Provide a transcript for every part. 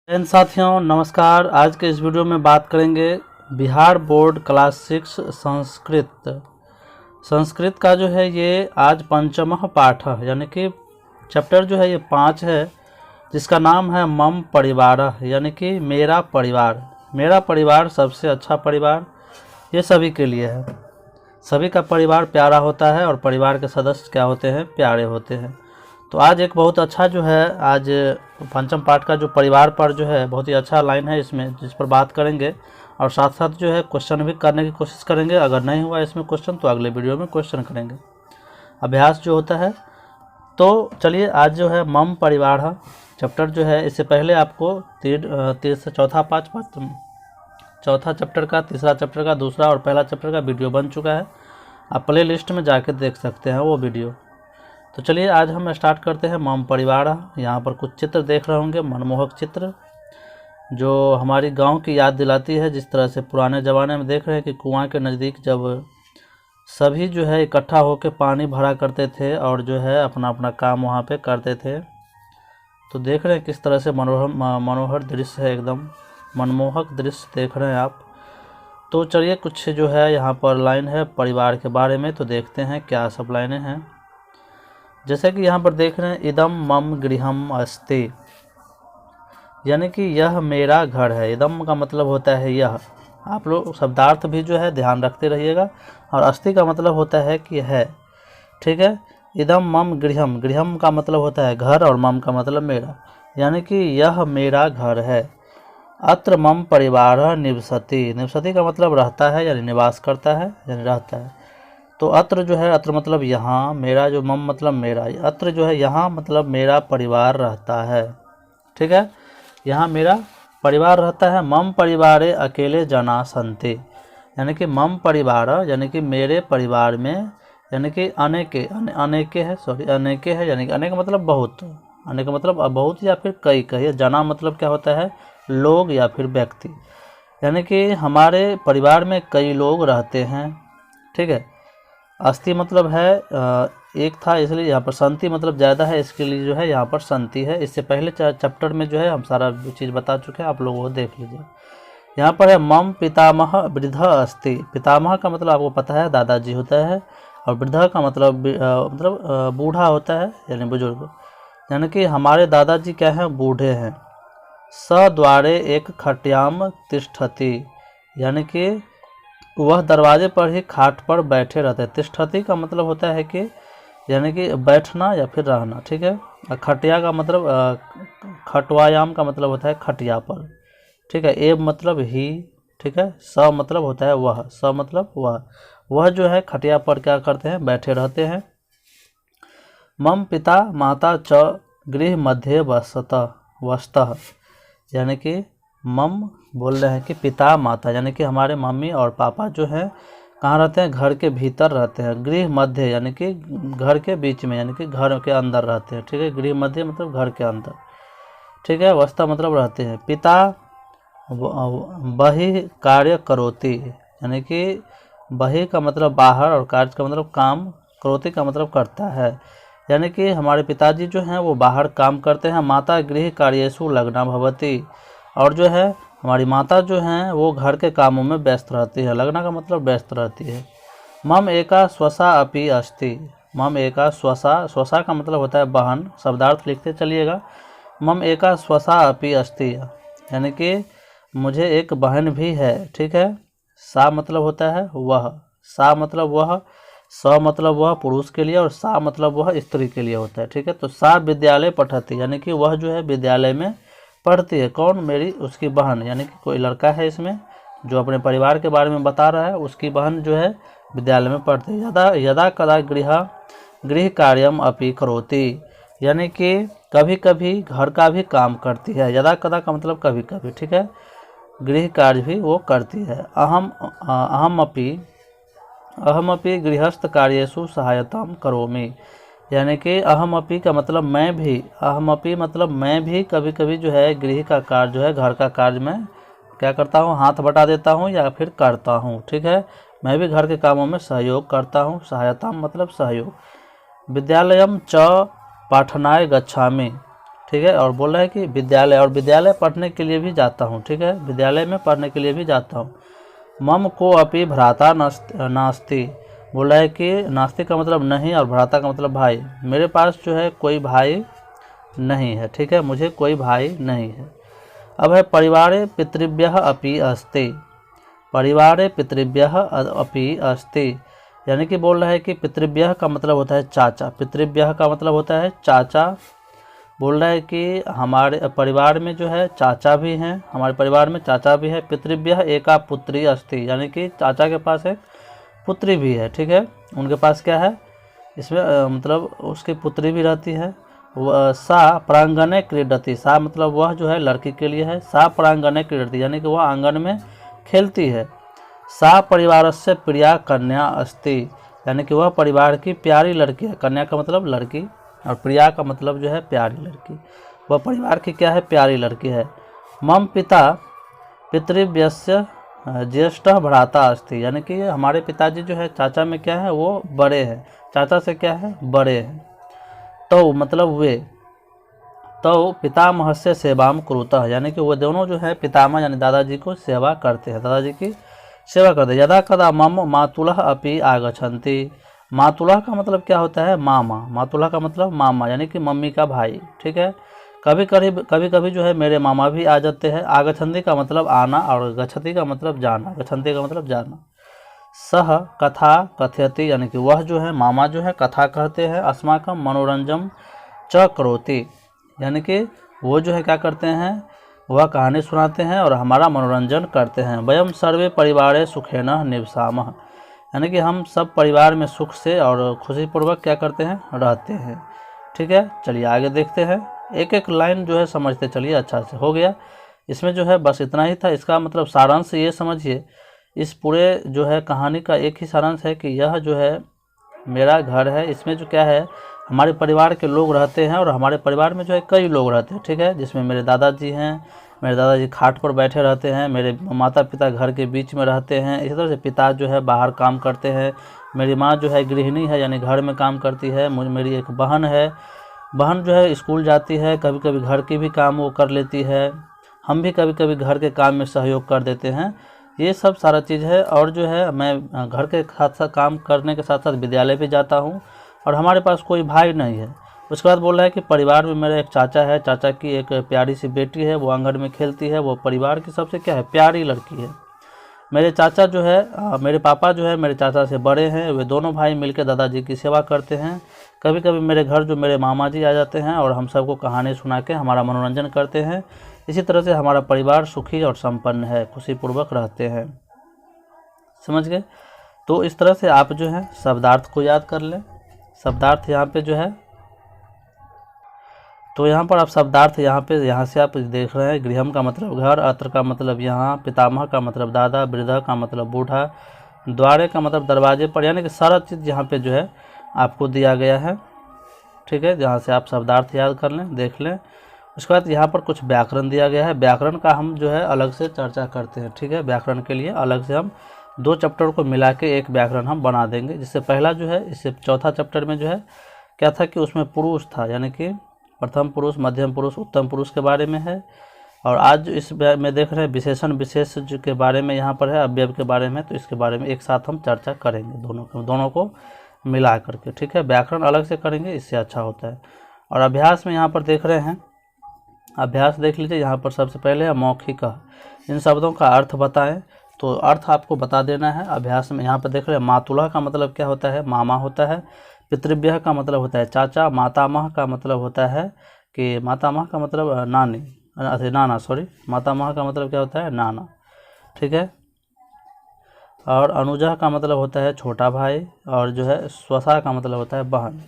साथियों नमस्कार। आज के इस वीडियो में बात करेंगे बिहार बोर्ड क्लास 6 संस्कृत का जो है ये आज पंचमः पाठ है, यानी कि चैप्टर जो है ये 5 है, जिसका नाम है मम परिवार, यानी कि मेरा परिवार। मेरा परिवार सबसे अच्छा परिवार ये सभी के लिए है। सभी का परिवार प्यारा होता है और परिवार के सदस्य क्या होते हैं, प्यारे होते हैं। तो आज एक बहुत अच्छा जो है आज पंचम पाठ का जो परिवार पर जो है बहुत ही अच्छा लाइन है इसमें, जिस पर बात करेंगे और साथ साथ जो है क्वेश्चन भी करने की कोशिश करेंगे। अगर नहीं हुआ इसमें क्वेश्चन तो अगले वीडियो में क्वेश्चन करेंगे, अभ्यास जो होता है। तो चलिए आज जो है मम परिवार चैप्टर जो है, इससे पहले आपको चौथा चैप्टर का, तीसरा चैप्टर का, दूसरा और पहला चैप्टर का वीडियो बन चुका है। आप प्ले लिस्ट में जाके देख सकते हैं वो वीडियो। तो चलिए आज हम स्टार्ट करते हैं मम परिवार। यहाँ पर कुछ चित्र देख रहे होंगे, मनमोहक चित्र जो हमारी गांव की याद दिलाती है। जिस तरह से पुराने ज़माने में देख रहे हैं कि कुआं के नज़दीक जब सभी जो है इकट्ठा होकर पानी भरा करते थे और जो है अपना अपना काम वहाँ पे करते थे। तो देख रहे हैं किस तरह से मनोहर दृश्य है, एकदम मनमोहक दृश्य देख रहे हैं आप। तो चलिए कुछ जो है यहाँ पर लाइन है परिवार के बारे में, तो देखते हैं क्या सब लाइनें हैं। जैसे कि यहाँ पर देख रहे हैं, इदम मम गृहम अस्ति, यानी कि यह मेरा घर है। इदम का मतलब होता है यह, आप लोग शब्दार्थ भी जो है ध्यान रखते रहिएगा। और अस्ति का मतलब होता है कि है, ठीक है। इदम मम गृहम, गृहम का मतलब होता है घर और मम का मतलब मेरा, यानी कि यह मेरा घर है। अत्र मम परिवार निवसति, निवसति का मतलब रहता है यानी निवास करता है यानी रहता है। तो अत्र जो है, अत्र मतलब यहाँ, मेरा जो मम मतलब मेरा, अत्र जो है यहाँ मतलब मेरा परिवार रहता है, ठीक है। यहाँ मेरा परिवार रहता है। मम परिवारे अकेले जना संते, यानी कि मम परिवार यानी कि मेरे परिवार में, यानी कि अनेके अनेके है, सॉरी अनेके है, यानी कि अनेक मतलब बहुत, अनेक मतलब बहुत या फिर कई कही। जना मतलब क्या होता है, लोग या फिर व्यक्ति, यानी कि हमारे परिवार में कई लोग रहते हैं, ठीक है। अस्ति मतलब है एक था, इसलिए यहाँ पर संति मतलब ज़्यादा है, इसके लिए जो है यहाँ पर संति है। इससे पहले चैप्टर में जो है हम सारा चीज़ बता चुके हैं, आप लोग वो देख लीजिए। यहाँ पर है मम पितामह वृद्ध अस्ति। पितामह का मतलब आपको पता है दादाजी होता है, और वृद्ध का मतलब बूढ़ा होता है यानी बुजुर्ग, यानी कि हमारे दादाजी क्या हैं, बूढ़े हैं। स द्वारे एक खट्याम तिष्ठति, यानी कि वह दरवाजे पर ही खाट पर बैठे रहते हैं। तिष्ठति का मतलब होता है कि यानी कि बैठना या फिर रहना, ठीक है। खटिया का मतलब खटवायाम का मतलब होता है खटिया पर, ठीक है। एव मतलब ही, ठीक है। स मतलब होता है वह, स मतलब वह जो है खटिया पर क्या करते हैं, बैठे रहते हैं। मम पिता माता च गृह मध्य वस्तः, यानी कि मम बोल रहे हैं कि पिता माता, यानी कि हमारे मम्मी और पापा जो हैं कहाँ रहते हैं, घर के भीतर रहते हैं। गृह मध्य यानी कि घर के बीच में, यानी कि घर के अंदर रहते हैं, ठीक है। गृह मध्य मतलब घर के अंदर, ठीक है। अवस्था मतलब रहते हैं। पिता बहि कार्य करोति, यानी कि बहि का मतलब बाहर और कार्य का मतलब काम, करोति का मतलब करता है, यानी कि हमारे पिताजी जो हैं वो बाहर काम करते हैं। माता गृह कार्येषु लग्ना भवति, और जो है हमारी माता जो हैं वो घर के कामों में व्यस्त रहती है। लग्ना का मतलब व्यस्त रहती है। मम एका स्वसा अपि अस्ति, मम एका स्वसा, स्वसा का मतलब होता है बहन, शब्दार्थ लिखते चलिएगा। मम एका स्वसा अपि अस्ति, यानी कि मुझे एक बहन भी है, ठीक है। सा मतलब होता है वह, सा मतलब वह, स मतलब वह पुरुष के लिए और सा मतलब वह स्त्री के लिए होता है, ठीक है। तो सा विद्यालय पठती, यानी कि वह जो है विद्यालय में पढ़ती है। कौन, मेरी उसकी बहन, यानी कि कोई लड़का है इसमें जो अपने परिवार के बारे में बता रहा है, उसकी बहन जो है विद्यालय में पढ़ती है। यदा कदा गृह कार्यम अपि करोति, यानी कि कभी कभी घर का भी काम करती है। यदा कदा का मतलब कभी कभी, ठीक है। गृह कार्य भी वो करती है। अहमपि गृहस्थ कार्येषु सहायताम करोमि, यानी कि अहमपि का मतलब मैं भी, अहमपि मतलब मैं भी कभी कभी जो है गृह का कार्य जो है घर का कार्य में क्या करता हूँ, हाथ बटा देता हूँ या फिर करता हूँ, ठीक है। मैं भी घर के कामों में सहयोग करता हूँ। सहायता मतलब सहयोग। विद्यालयम च पाठनाय गच्छामि, ठीक है। और बोल रहा है कि विद्यालय, और विद्यालय पढ़ने के लिए भी जाता हूँ, ठीक है, विद्यालय में पढ़ने के लिए भी जाता हूँ। मम को अपि भ्राता नास्ति, बोल रहा है कि नास्ति का मतलब नहीं और भ्राता का मतलब भाई, मेरे पास जो है कोई भाई नहीं है, ठीक है, मुझे कोई भाई नहीं है। अब है परिवारे पितृभ्यः अपि अस्ति, परिवारे पितृभ्यः अपि अस्ति, यानी कि बोल रहा है कि पितृभ्यः का मतलब होता है चाचा, पितृभ्यः का मतलब होता है चाचा। बोल रहा है कि हमारे परिवार में जो है चाचा भी हैं, हमारे परिवार में चाचा भी है। पितृभ्यः एका पुत्री अस्ति, यानी कि चाचा के पास एक पुत्री भी है, ठीक है, उनके पास क्या है इसमें मतलब उसकी पुत्री भी रहती है। सा प्रांगणे क्रीडति, सा मतलब वह जो है लड़की के लिए है, सा प्रांगणे क्रीडति यानी कि वह आंगन में खेलती है। सा परिवारस्य प्रिया कन्या अस्ति, यानी कि वह परिवार की प्यारी लड़की है, कन्या का मतलब लड़की और प्रिया का मतलब जो है प्यारी लड़की, वह परिवार की क्या है प्यारी लड़की है। मम पिता पितृव्यस्य ज्येष्ठ भ्राता अस्ति, यानी कि हमारे पिताजी जो है चाचा में क्या है वो बड़े हैं, चाचा से क्या है बड़े हैं। तो मतलब वे, तो पितामहस्य सेवाम कुरुतः, यानी कि वो दोनों जो है पितामह यानी दादाजी को सेवा करते हैं, दादाजी की सेवा करते हैं। यदा कदा मम मातुलः अपि आगच्छन्ति, मातुलः का मतलब क्या होता है मामा, मातुलः का मतलब मामा यानी कि मम्मी का भाई, ठीक है। कभी कभी जो है मेरे मामा भी आ जाते हैं। आगच्छन्ति का मतलब आना और गच्छति का मतलब जाना, गच्छन्ति का मतलब जाना। सह कथा कथयति, यानी कि वह जो है मामा जो है कथा कहते हैं। अस्माकं मनोरंजन च करोति, यानी कि वो जो है क्या करते हैं वह कहानी सुनाते हैं और हमारा मनोरंजन करते हैं। वयम सर्वे परिवारे सुखेन निवसामः, यानी कि हम सब परिवार में सुख से और खुशीपूर्वक क्या करते हैं रहते हैं, ठीक है। चलिए आगे देखते हैं, एक एक लाइन जो है समझते चलिए, अच्छा से हो गया। इसमें जो है बस इतना ही था। इसका मतलब सारांश ये समझिए, इस पूरे जो है कहानी का एक ही सारांश है कि यह जो है मेरा घर है, इसमें जो क्या है हमारे परिवार के लोग रहते हैं और हमारे परिवार में जो है कई लोग रहते हैं, ठीक है, जिसमें मेरे दादाजी हैं, मेरे दादाजी खाट पर बैठे रहते हैं, मेरे माता पिता घर के बीच में रहते हैं, इसी तरह से पिता जो है बाहर काम करते हैं, मेरी माँ जो है गृहिणी है यानी घर में काम करती है, मेरी एक बहन है, बहन जो है स्कूल जाती है, कभी कभी घर की भी काम वो कर लेती है, हम भी कभी कभी घर के काम में सहयोग कर देते हैं, ये सब सारा चीज़ है। और जो है मैं घर के साथ साथ काम करने के साथ साथ विद्यालय भी जाता हूँ और हमारे पास कोई भाई नहीं है। उसके बाद बोल रहा है कि परिवार में मेरा एक चाचा है, चाचा की एक प्यारी सी बेटी है, वो आंगन में खेलती है, वो परिवार की सबसे क्या है प्यारी लड़की है। मेरे चाचा जो है मेरे पापा जो है मेरे चाचा से बड़े हैं, वे दोनों भाई मिलकर दादाजी की सेवा करते हैं। कभी कभी मेरे घर जो मेरे मामा जी आ जाते हैं और हम सबको कहानी सुना के हमारा मनोरंजन करते हैं। इसी तरह से हमारा परिवार सुखी और संपन्न है, खुशीपूर्वक रहते हैं। समझ गए? तो इस तरह से आप जो है शब्दार्थ को याद कर लें। शब्दार्थ यहाँ पे जो है, तो यहाँ पर आप शब्दार्थ यहाँ से आप देख रहे हैं। गृहम का मतलब घर, अत्र का मतलब यहाँ, पितामह का मतलब दादा, वृद्ध का मतलब बूढ़ा, द्वारे का मतलब दरवाजे पर, यानी कि सारा चीज़ यहाँ पे जो है आपको दिया गया है, ठीक है। जहाँ से आप शब्दार्थ याद कर लें, देख लें। उसके बाद यहाँ पर कुछ व्याकरण दिया गया है, व्याकरण का हम जो है अलग से चर्चा करते हैं, ठीक है। व्याकरण के लिए अलग से हम 2 चैप्टर को मिला के एक व्याकरण हम बना देंगे। जिससे पहला जो है, इससे चौथा चैप्टर में जो है क्या था कि उसमें पुरुष था, यानी कि प्रथम पुरुष, मध्यम पुरुष, उत्तम पुरुष के बारे में है। और आज इस में देख रहे हैं विशेषण विशेष के बारे में यहाँ पर है, अवयव के बारे में, तो इसके बारे में एक साथ हम चर्चा करेंगे दोनों को मिला करके, ठीक है। व्याकरण अलग से करेंगे, इससे अच्छा होता है। और अभ्यास में यहाँ पर देख रहे हैं, अभ्यास देख लीजिए। यहाँ पर सबसे पहले है मौखिक, इन शब्दों का अर्थ बताएं, तो अर्थ आपको बता देना है अभ्यास में। यहाँ पर देख रहे हैं मातुला का मतलब क्या होता है मामा होता है, पितृव्यः का मतलब होता है चाचा, मातामह का मतलब होता है कि मातामह का मतलब नानी, नाना, सॉरी, मातामह का मतलब क्या होता है नाना, ठीक है। और अनुजह का मतलब होता है छोटा भाई, और जो है स्वसा का मतलब होता है बहन,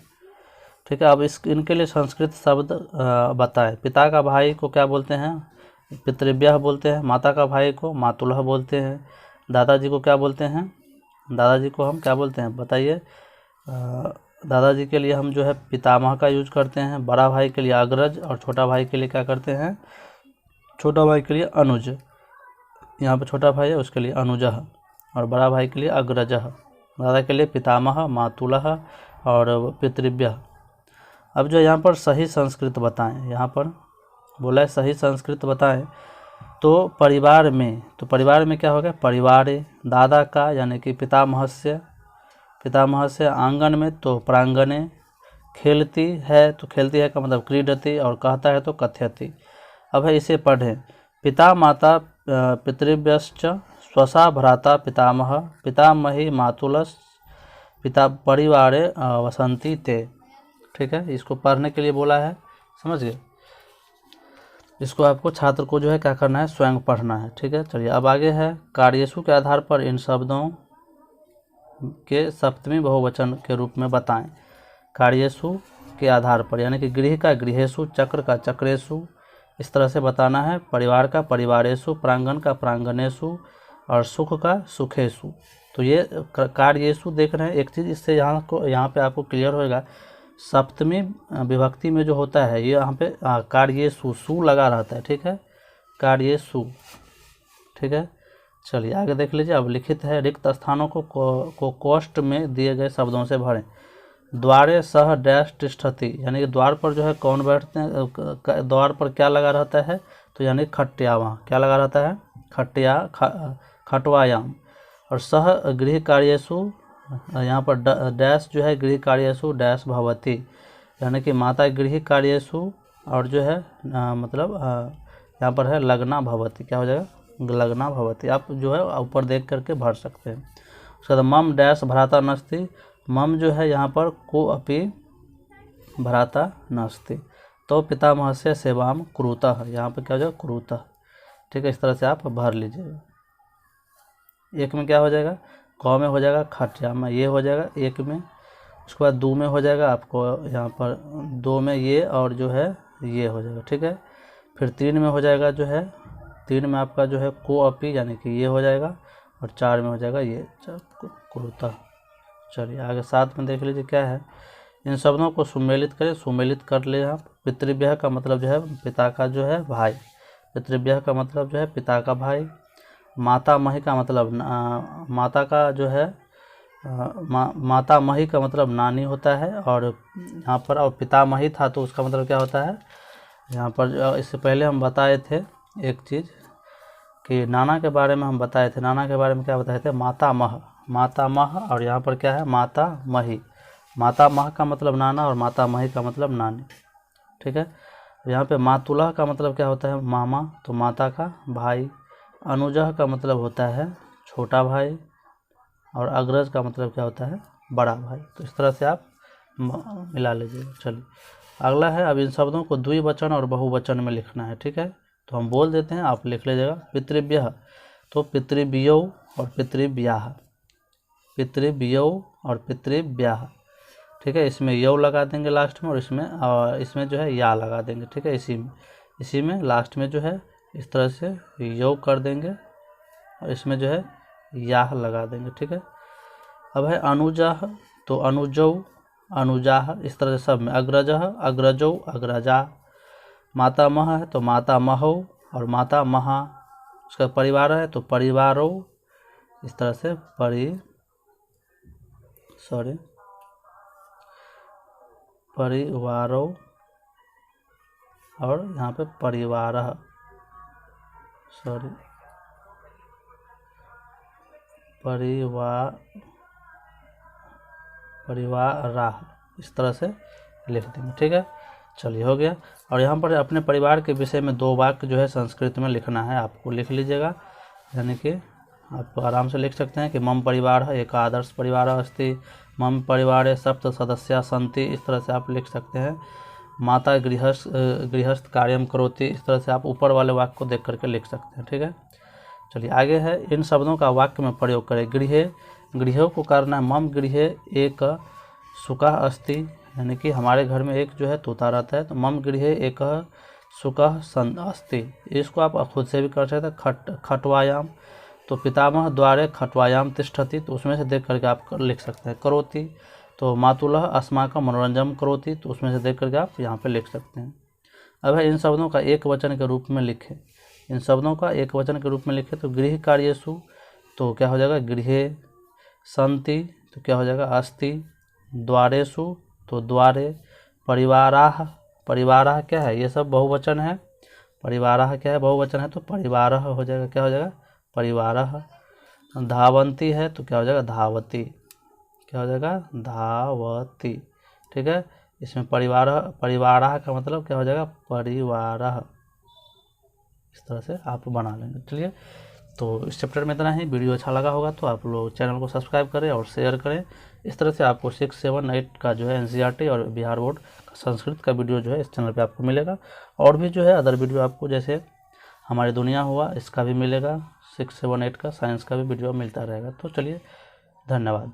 ठीक है। अब इनके लिए संस्कृत शब्द बताएं। पिता का भाई को क्या बोलते हैं पितृव्यः बोलते हैं, माता का भाई को मातुलः बोलते हैं, दादाजी को क्या बोलते हैं, दादाजी को हम क्या बोलते हैं बताइए। दादाजी के लिए हम जो है पितामह का यूज करते हैं, बड़ा भाई के लिए अग्रज, और छोटा भाई के लिए क्या करते हैं, छोटा भाई के लिए अनुज। यहाँ पे छोटा भाई है उसके लिए अनुजः, और बड़ा भाई के लिए अग्रजः। दादा के लिए पितामह, मातुलः और पितृव्यः। अब जो यहाँ पर सही संस्कृत बताएं, यहाँ पर बोला है सही संस्कृत बताएं, तो परिवार में, तो परिवार में क्या होगा, परिवारे, दादा का यानी कि पितामहस्य, पितामहस्य, आंगन में तो प्रांगणे, खेलती है तो खेलती है का मतलब क्रीडति, और कहता है तो कथयति। अब है इसे पढ़ें। पिता माता पितृभ्यश्च स्वसा भ्राता पितामह पितामही मातुलस पिता परिवारे वसंती ते। ठीक है, इसको पढ़ने के लिए बोला है, समझ गए। इसको आपको छात्र को जो है क्या करना है, स्वयं पढ़ना है। ठीक है, चलिए अब आगे है। कार्यसु के आधार पर इन शब्दों के सप्तमी बहुवचन के रूप में बताएं। कार्यसु के आधार पर यानी कि गृह का गृहेषु, चक्र का चक्रेषु, इस तरह से बताना है। परिवार का परिवारेषु, प्रांगण का प्रांगणेषु, और सुख का सुखेषु। तो ये कार्येषु देख रहे हैं एक चीज़, इससे यहाँ पे आपको क्लियर होएगा, सप्तमी विभक्ति में जो होता है ये यहाँ पे कार्येषु सु लगा रहता है। ठीक है, कार्येषु। ठीक है, चलिए आगे देख लीजिए। अब लिखित है, रिक्त स्थानों को कोष्ठ में दिए गए शब्दों से भरें। द्वारे सह डैश तिष्ठति, यानी कि द्वार पर जो है कौन बैठते हैं, द्वार पर क्या लगा रहता है, तो यानी खट्या, वहाँ क्या लगा रहता है, खट्या, खटवायाम। और सह गृह कार्येषु, यहाँ पर डैश जो है गृह कार्येषु डैश भवती, यानी कि माता गृह कार्येषु, और जो है मतलब यहाँ पर है लगना भवती, क्या हो जाएगा, लगना भवती। आप जो है ऊपर देख करके भर सकते हैं। उसके बाद मम डैश भ्राता नस्ति, मम जो है यहाँ पर को अपि भ्राता नस्ति, तो पितामहस्य सेवाम कुरुतः, यहाँ पर क्या हो जाएगा, कुरुतः। ठीक है, इस तरह से आप भर लीजिएगा। एक में क्या हो जाएगा, क में हो जाएगा खट्या में ये हो जाएगा एक में, उसके बाद दो में हो जाएगा आपको यहाँ पर दो में ये, और जो है ये हो जाएगा। ठीक है, फिर तीन में हो जाएगा जो है, तीन में आपका जो है को अपी यानी कि ये हो जाएगा, और चार में हो जाएगा ये कुरुता। चलिए आगे साथ में देख लीजिए क्या है। इन शब्दों को सुमेलित करें, सुमेलित कर ले आप। पितृव्यः का मतलब जो है पिता का जो है भाई, पितृव्यः का मतलब जो है पिता का भाई। माता मही का मतलब माता का जो है माता मही का मतलब नानी होता है, और यहाँ पर और पितामही था तो उसका मतलब क्या होता है, यहाँ पर इससे पहले हम बताए थे एक चीज़ कि नाना के बारे में हम बताए थे। नाना के बारे में क्या बताए थे, माता मह, माता मह, और यहाँ पर क्या है माता मही। माता मह का मतलब नाना और माता मही का मतलब नानी। ठीक है, यहाँ पे मातुलह का मतलब क्या होता है, मामा, तो माता का भाई। अनुजह का मतलब होता है छोटा भाई, और अग्रज का मतलब क्या होता है, बड़ा भाई। तो इस तरह से आप मिला लीजिए। चलिए अगला है, अब इन शब्दों को द्विवचन और बहुवचन में लिखना है। ठीक है, तो हम बोल देते हैं, आप लिख लीजिएगा। पितृव्यः, तो पितृव्यौ और पितृव्याह, पितृव्यौ और पितृव्याह। ठीक है, इसमें यौ लगा देंगे लास्ट में, और इसमें जो है या लगा देंगे। ठीक है, इसी में लास्ट में जो है इस तरह से यौ कर देंगे, और इसमें जो है याह लगा देंगे। ठीक है, अब है अनुजाह, तो अनुजौ अनुजाह, इस तरह से सब में। अग्रजः अग्रजौ अग्रजा। मातामह है तो मातामहौ और मातामहा। उसका परिवार है तो परिवारो, इस तरह से परिवारो, और यहाँ पे परिवारः, परिवारा, इस तरह से लिख देंगे। ठीक है, चलिए हो गया। और यहाँ पर अपने परिवार के विषय में 2 वाक्य जो है संस्कृत में लिखना है, आपको लिख लीजिएगा। यानी कि आप आराम से लिख सकते हैं कि मम परिवार एक आदर्श परिवार अस्ति, मम परिवारे सप्त सदस्या सन्ति, इस तरह से आप लिख सकते हैं। माता गृहस्थ कार्यम करोति, इस तरह से आप ऊपर वाले वाक्य को देख करके लिख सकते हैं। ठीक है, चलिए आगे है। इन शब्दों का वाक्य में प्रयोग करें। गृहे, गृहों को करना है मम गृहे एक सुकः अस्ति, यानी कि हमारे घर में एक जो है तोता रहता है, तो मम गृहे एक सुकः अस्ति। इसको आप खुद से भी कर सकते हैं। खटवायाम, तो पितामह द्वारे खटवायाम तिष्ठति, तो उसमें से देख करके आप लिख सकते हैं। करोति, तो मातुलः अस्माकं मनोरंजन करोति, तो उसमें से देख करके आप यहाँ पे लिख सकते हैं। अब है इन शब्दों का एक वचन के रूप में लिखें। इन शब्दों का एक वचन के रूप में लिखें तो गृह कार्येषु, तो क्या हो जाएगा गृहे। सन्ति, तो क्या हो जाएगा अस्ति। द्वारेषु, तो द्वारे। परिवाराः, परिवाराः क्या है, ये सब बहुवचन है। परिवाराः क्या है, बहुवचन है, तो परिवारः हो जाएगा, क्या हो जाएगा, परिवारः। धावन्ती है तो क्या हो जाएगा, धावती, क्या हो जाएगा, धावती। ठीक है, इसमें परिवारः का मतलब क्या हो जाएगा, परिवारः। इस तरह से आप बना लेंगे। चलिए, तो इस चैप्टर में इतना ही। वीडियो अच्छा लगा होगा तो आप लोग चैनल को सब्सक्राइब करें और शेयर करें। इस तरह से आपको 6, 7, 8 का जो है NCERT और बिहार बोर्ड का संस्कृत का वीडियो जो है इस चैनल पे आपको मिलेगा। और भी जो है अदर वीडियो आपको, जैसे हमारी दुनिया हुआ, इसका भी मिलेगा, 6, 7, 8 का साइंस का भी वीडियो मिलता रहेगा। तो चलिए, धन्यवाद।